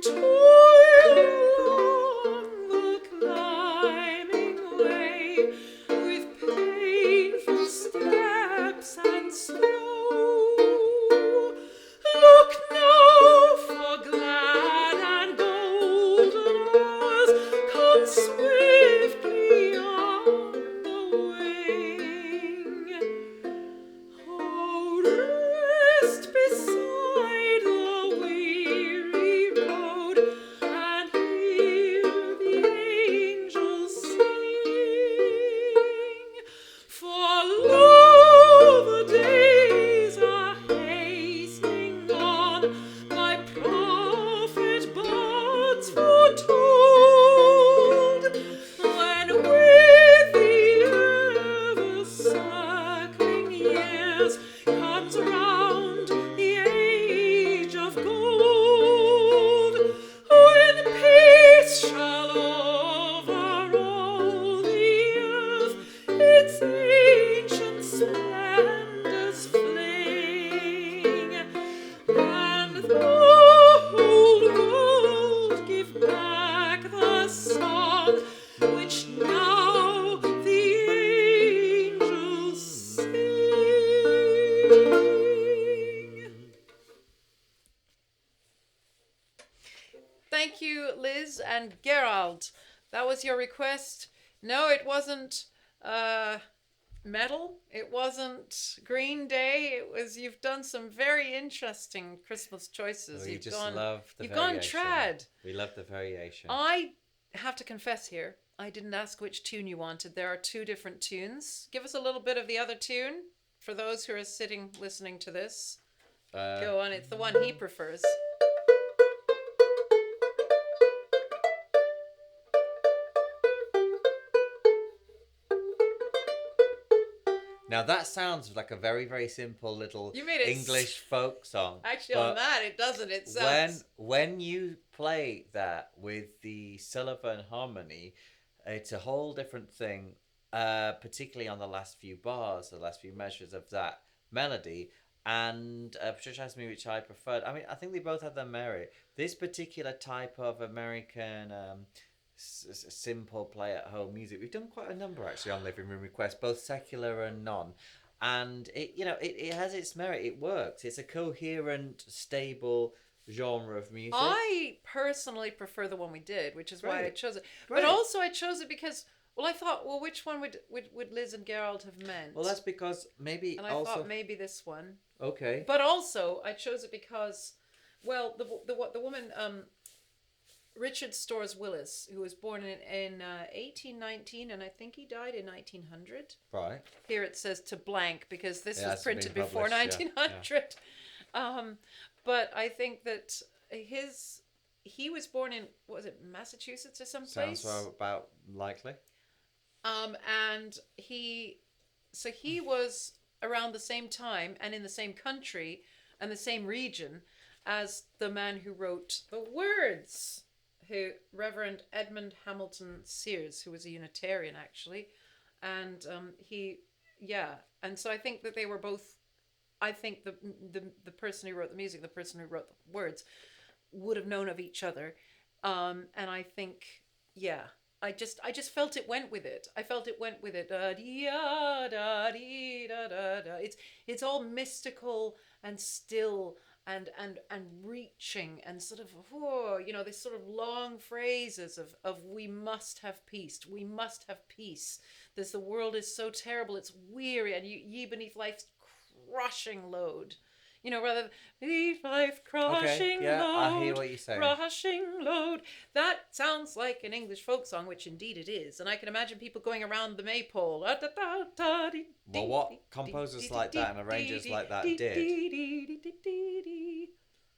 toil along the climbing way with painful steps and slow. Look now for glad and golden hours come swiftly on the wing. Oh, rest beside the weary road and hear the angels sing. For lo, the days are hastening on, by prophet birds foretold, when with the ever-circling years comes round the age of gold, when peace shall over all the earth its ancient splendors fling, and the whole world give back the song which now the angels sing. Thank you, Liz and Gerald. That was your request. No, it wasn't metal. It wasn't Green Day. It was. You've done some very interesting Christmas choices. We just love the You've gone variation. trad. We love the variation. I have to confess here, I didn't ask which tune you wanted. There are two different tunes. Give us a little bit of the other tune for those who are sitting listening to this. Go on. It's the one he prefers. Now that sounds like a very, very simple little You made it English folk song. Actually, but on that, it doesn't. It sounds... when you play that with the Sullivan harmony, it's a whole different thing. Particularly on the last few bars, the last few measures of that melody. And Patricia asked me which I preferred. I mean, I think they both have their merit. This particular type of American simple play-at-home music, we've done quite a number actually on Living Room Requests, both secular and non. And it has its merit. It works. It's a coherent, stable genre of music. I personally prefer the one we did, which is why I chose it. Right. But also I chose it because, well, I thought, well, which one would Liz and Gerald have meant? Well, that's because maybe and I also... thought maybe this one. Okay. But also I chose it because, well, the woman, Richard Storrs Willis, who was born in 1819, and I think he died in 1900. Right. Here it says to blank because this Yeah, was it's been printed before published, 1900. Yeah. But I think that he was born in, what was it, Massachusetts or someplace? Sounds about likely. And he was around the same time and in the same country and the same region as the man who wrote the words, Reverend Edmund Hamilton Sears, who was a Unitarian actually, and and so I think that they were both. I think the person who wrote the music, the person who wrote the words, would have known of each other, and I think, yeah, I just felt it went with it. I felt it went with it. Da dee da da dee da da da. It's all mystical and still and reaching and sort of these sort of long phrases of we must have peace. We must have peace. The world is so terrible. It's weary, and ye beneath life's crushing load. Rather than beneath life crushing okay, yeah, load. I hear what you're saying. Crushing load. That sounds like an English folk song, which indeed it is. And I can imagine people going around the maypole. Well, what composers like that and arrangers like that did?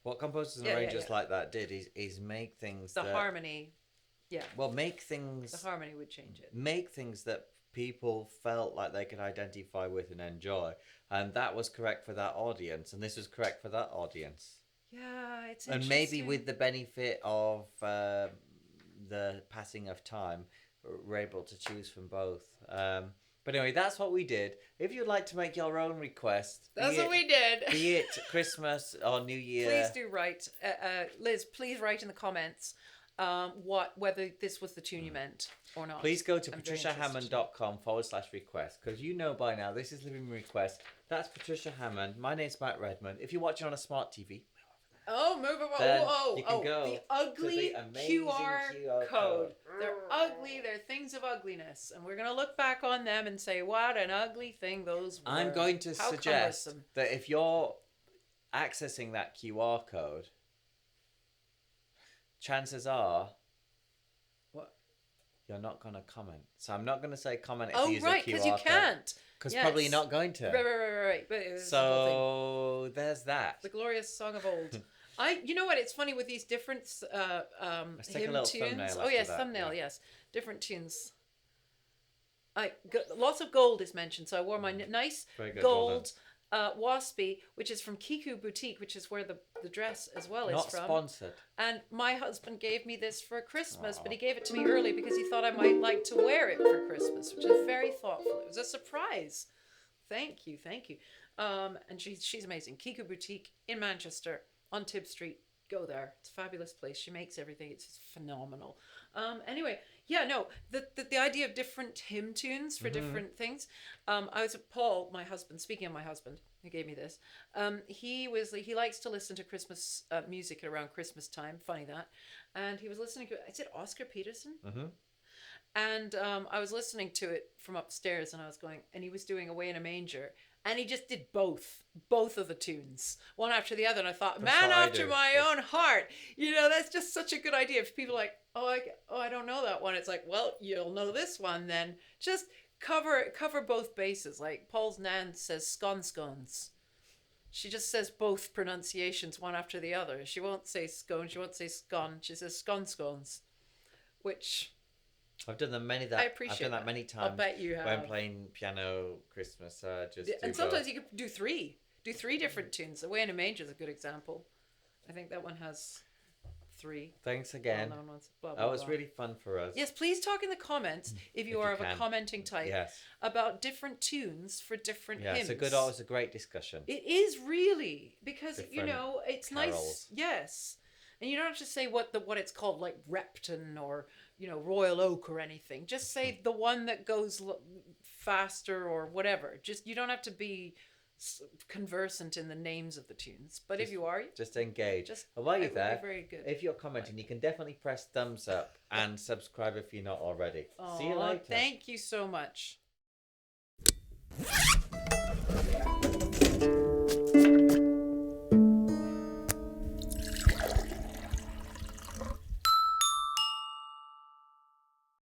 What composers and arrangers like that did is make things the harmony. Yeah. Well, make things. The harmony would change it. Make things that people felt like they could identify with and enjoy, and that was correct for that audience, and this was correct for that audience. Yeah, it's and maybe with the benefit of the passing of time, we're able to choose from both. But anyway, that's what we did. If you'd like to make your own request, That's what we did. Be it Christmas or New Year. Please do write. Liz, please write in the comments whether this was the tune you meant or not. Please go to patriciahammond.com/request, because you know by now this is Living Request. That's Patricia Hammond. My name's Matt Redman. If you're watching on a smart TV, move it. You can go the ugly to the amazing QR code. They're ugly. They're things of ugliness, and we're gonna look back on them and say, "What an ugly thing those were." I'm going to How suggest cumbersome. that if you're accessing that QR code, chances are you're not going to comment. So I'm not going to say comment if you use a QR code. because you can't. Because probably you're not going to. Right. But it was so there's that. the glorious song of old. You know what? It's funny with these different Let's take a hymn little tunes. thumbnail Oh yes, after that, thumbnail. Yes, different tunes. Lots of gold is mentioned, so I wore my nice Very good, gold waspie, which is from Kiku Boutique, which is where the dress as well is Not from. sponsored. And my husband gave me this for Christmas, but he gave it to me early because he thought I might like to wear it for Christmas, which is very thoughtful. It was a surprise. Thank you. And she's amazing. Kiku Boutique in Manchester on Tib Street. Go there. It's a fabulous place. She makes everything. It's just phenomenal. Anyway, the idea of different hymn tunes for different things. I was at Paul, my husband, speaking of my husband, who gave me this. He likes to listen to Christmas music at around Christmas time. Funny that. And he was listening to, is it Oscar Peterson? Mm-hmm. And I was listening to it from upstairs, and he was doing Away in a Manger. And he just did both of the tunes, one after the other. And I thought, man after my own heart. That's just such a good idea. If people are like, I don't know that one. It's like, well, you'll know this one then. Just cover both bases. Like Paul's nan says scones. She just says both pronunciations, one after the other. She won't say scone. She won't say scone. She says scones, which... I've done that many. I appreciate I've done that many times. I bet you have. When playing piano, Christmas, and sometimes you could do three different tunes. Away in a Manger is a good example. I think that one has 3. Thanks again. Well-known ones. Blah, blah, That was blah. really fun for us. Yes, please talk in the comments if you are of a commenting type about different tunes for different hymns. It's always a great discussion. It is really, because Different it's carols. nice. Yes. And you don't have to say what it's called, like Repton or Royal Oak or anything. Just say the one that goes faster or whatever. Just you don't have to be conversant in the names of the tunes. But if you are, just engage. While you're there, very good. If you're commenting, you can definitely press thumbs up and subscribe if you're not already. See you later. Thank you so much.